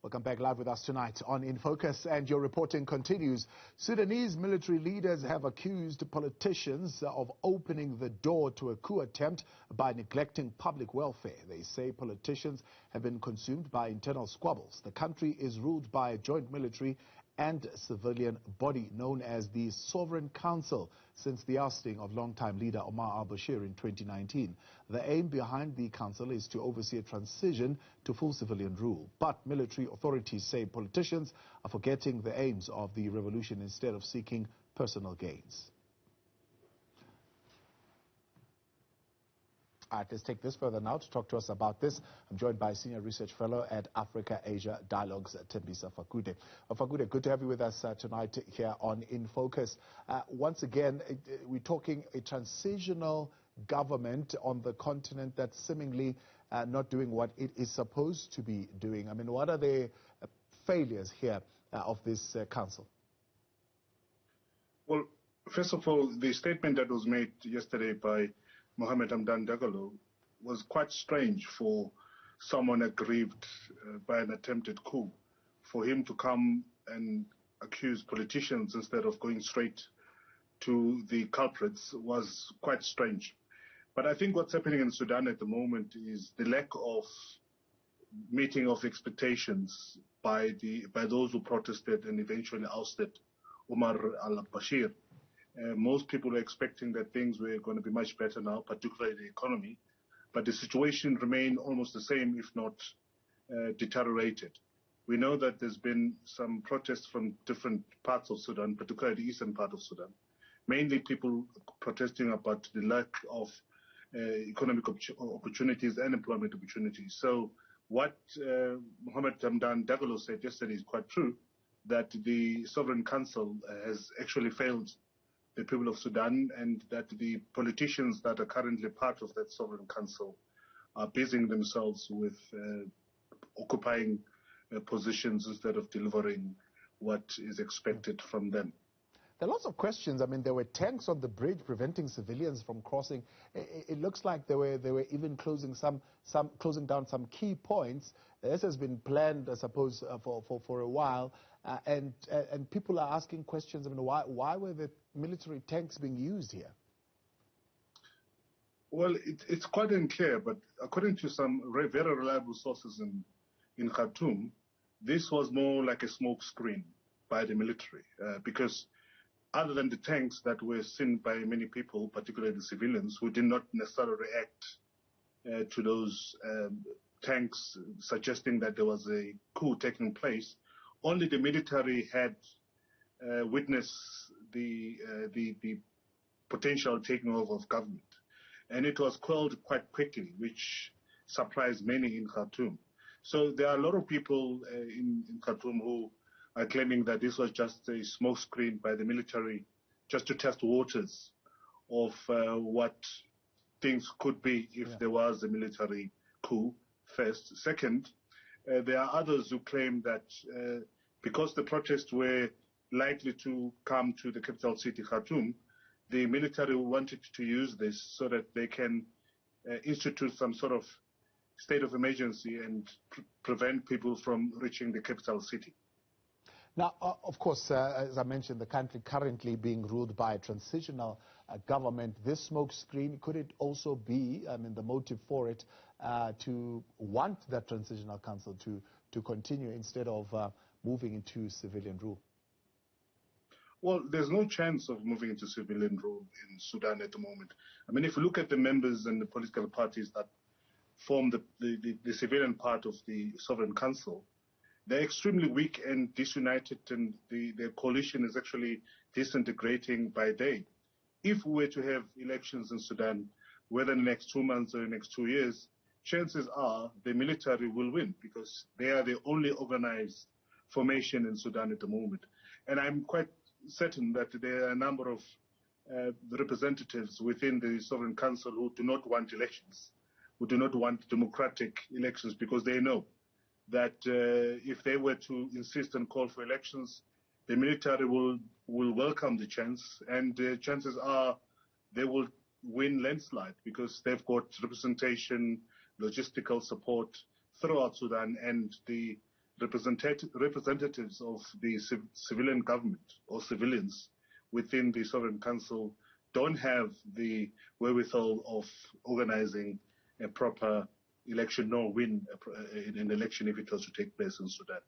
Welcome back live with us tonight on In Focus, and your reporting continues. Sudanese military leaders have accused politicians of opening the door to a coup attempt by neglecting public welfare. They say politicians have been consumed by internal squabbles. The country is ruled by a joint military and civilian body known as the Sovereign Council since the ousting of longtime leader Omar al-Bashir in 2019. The aim behind the council is to oversee a transition to full civilian rule. But military authorities say politicians are forgetting the aims of the revolution instead of seeking personal gains. All right, let's take this further now. To talk to us about this, I'm joined by Senior Research Fellow at Africa-Asia Dialogues, Thembisa Fakude. Fakude, good to have you with us tonight here on In Focus. Once again, we're talking a transitional government on the continent that's seemingly not doing what it is supposed to be doing. I mean, what are the failures here of this council? Well, first of all, the statement that was made yesterday by Mohamed Hamdan Dagalo was quite strange for someone aggrieved by an attempted coup. For him to come and accuse politicians instead of going straight to the culprits was quite strange. But I think what's happening in Sudan at the moment is the lack of meeting of expectations by those who protested and eventually ousted Omar al-Bashir. Most people were expecting that things were going to be much better now, particularly the economy, but the situation remained almost the same, if not deteriorated. We know that there's been some protests from different parts of Sudan, particularly the eastern part of Sudan, mainly people protesting about the lack of economic opportunities and employment opportunities. So what Mohamed Hamdan Dagalo said yesterday is quite true, that the Sovereign Council has actually failed the people of Sudan, and that the politicians that are currently part of that Sovereign Council are busying themselves with occupying positions instead of delivering what is expected from them. There are lots of questions. I mean, there were tanks on the bridge preventing civilians from crossing. It looks like they were even closing down some key points. This has been planned, I suppose, for a while, and people are asking questions. I mean, why were the military tanks being used here? Well, it's quite unclear, but according to some very reliable sources in Khartoum, this was more like a smoke screen by the military, because other than the tanks that were seen by many people, particularly the civilians, who did not necessarily react to those tanks suggesting that there was a coup taking place, only the military had witnessed the potential taking over of government. And it was quelled quite quickly, which surprised many in Khartoum. So there are a lot of people in Khartoum who are claiming that this was just a smokescreen by the military just to test waters of what things could be if there was a military coup, first. Second, there are others who claim that because the protests were likely to come to the capital city, Khartoum, the military wanted to use this so that they can institute some sort of state of emergency and prevent people from reaching the capital city. Now, of course, as I mentioned, the country currently being ruled by a transitional government. This smoke screen, could it also be, I mean, the motive for it, to want that transitional council to continue instead of moving into civilian rule? Well, there's no chance of moving into civilian rule in Sudan at the moment. I mean, if you look at the members and the political parties that form the civilian part of the Sovereign Council, they're extremely weak and disunited, and their coalition is actually disintegrating by day. If we were to have elections in Sudan, whether in the next 2 months or the next 2 years, chances are the military will win because they are the only organized formation in Sudan at the moment. And I'm quite certain that there are a number of representatives within the Sovereign Council who do not want elections, who do not want democratic elections, because they know that if they were to insist and call for elections, the military will welcome the chance, and chances are they will win landslide because they've got representation, logistical support throughout Sudan, and the representatives of the civilian government or civilians within the Sovereign Council don't have the wherewithal of organizing a proper election nor win an election if it was to take place in Sudan.